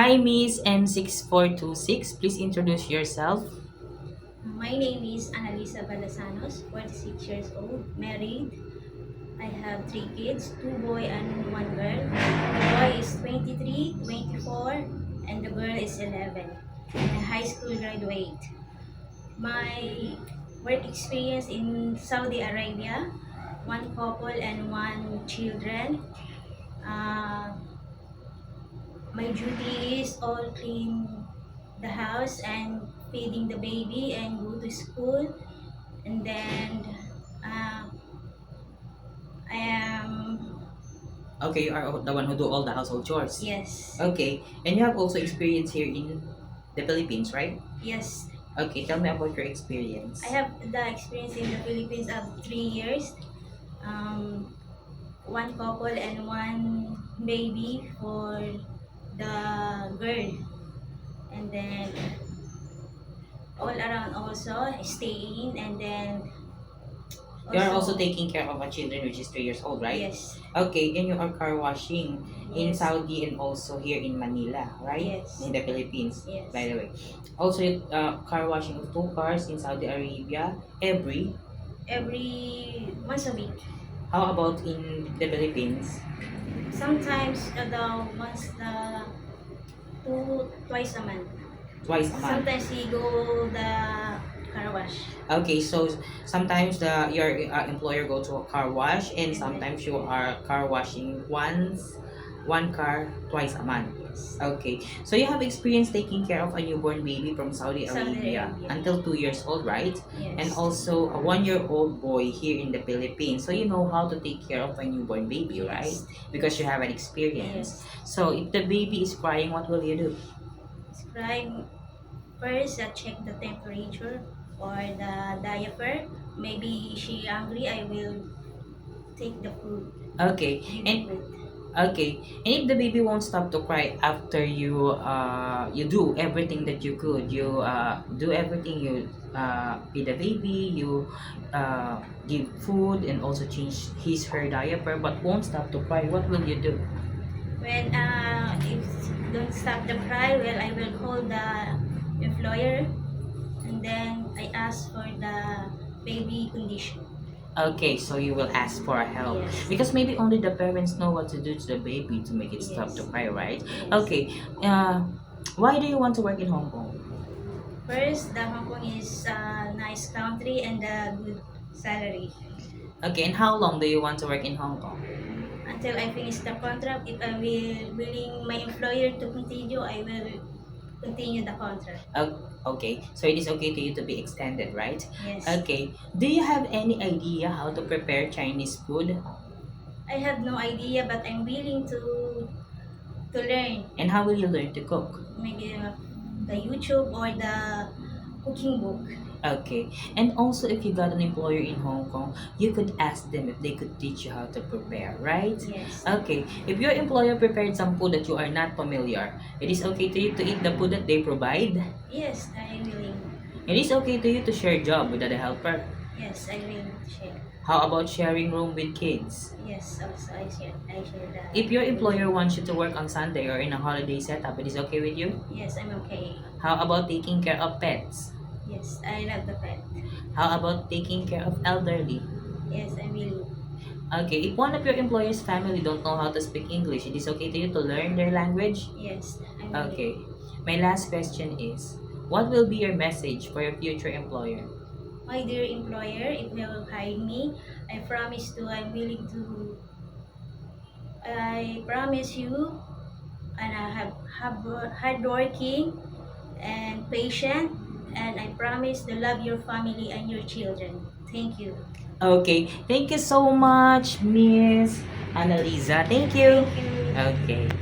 Hi, Miss M6426. Please introduce yourself. My name is Annalisa Balasanos, 46 years old, married. I have three kids, two boy and one girl. The boy is 23, 24, and the girl is 11, a high school graduate. My work experience in Saudi Arabia, one couple and one children. Uh, my duty is all clean the house and feeding the baby and go to school, and then uh, I am, Okay, you are the one who do all the household chores. yes, Okay, and you have also experience here in the Philippines, right? yes. Okay, tell me about your experience. I have the experience in the Philippines of 3 years. Um, one couple and one baby for the girl, and then all around also staying, and then You are also also, taking care of a children which is 3 years old, right? yes, Okay, and you are car washing in yes, Saudi and also here in Manila, right? yes, In the Philippines, by yes. the way. Also, car washing of two cars in Saudi Arabia Every once a week. How about in the Philippines? Sometimes the once the twice a month. Twice a month. Sometimes he go the car wash, Okay, so sometimes your employer go to a car wash, and and then sometimes you are car washing one car twice a month. yes, Okay, so you have experience taking care of a newborn baby from Saudi Saudi Arabia Arabia. until 2 years old, right? And Yes, also a 1 year old boy here in the Philippines. So you know how to take care of a newborn baby, right? yes, Because you have an experience. yes. So if the baby is crying, what will you do? Scribe first, check the temperature or the diaper. Maybe she hungry. I will take the food. Okay, Give the and food. okay, and if the baby won't stop to cry after you do everything that you could, you do everything, you feed the baby, you give food and also change his her diaper, but won't stop to cry, what will you do? When if don't stop the cry, well, I will call the employer, and then I ask for the baby condition. Okay, so you will ask for help Yes, because maybe only the parents know what to do to the baby to make it stop to yes, cry, right? yes. Okay, uh, why do you want to work in Hong Kong? First, the Hong Kong is a nice country and a good salary. Okay, and how long do you want to work in Hong Kong? Until I finish the contract, if I will willing my employer to continue, I will continue the contract. Okay, so it is okay to you to be extended, right? Yes. Okay, do you have any idea how to prepare Chinese food? I have no idea, but I'm willing to learn. And how will you learn to cook? Maybe the YouTube or the cooking book. Okay, and also if you got an employer in Hong Kong, you could ask them if they could teach you how to prepare, right? Yes. Okay, if your employer prepared some food that you are not familiar, it is okay to you to eat the food that they provide. Yes, I'm willing. It is okay to you to share job without a helper. Yes, I will share. How about sharing room with kids? Yes, also I share. I share that. If your employer wants you to work on Sunday or in a holiday setup, it is okay with you? Yes, I'm okay. How about taking care of pets? Yes, I love the pet. How about taking care of elderly? Yes, I'm willing. Okay, if one of your employer's family don't know how to speak English, it is okay to you to learn their language? Yes, I'm willing. Okay. My last question is, what will be your message for your future employer? My dear employer, if you will hire me, I promise you, and I have hardworking and patient, and I promise to love your family and your children. Thank you. Okay, thank you so much, Miss Annalisa. Thank you. Thank you. Okay.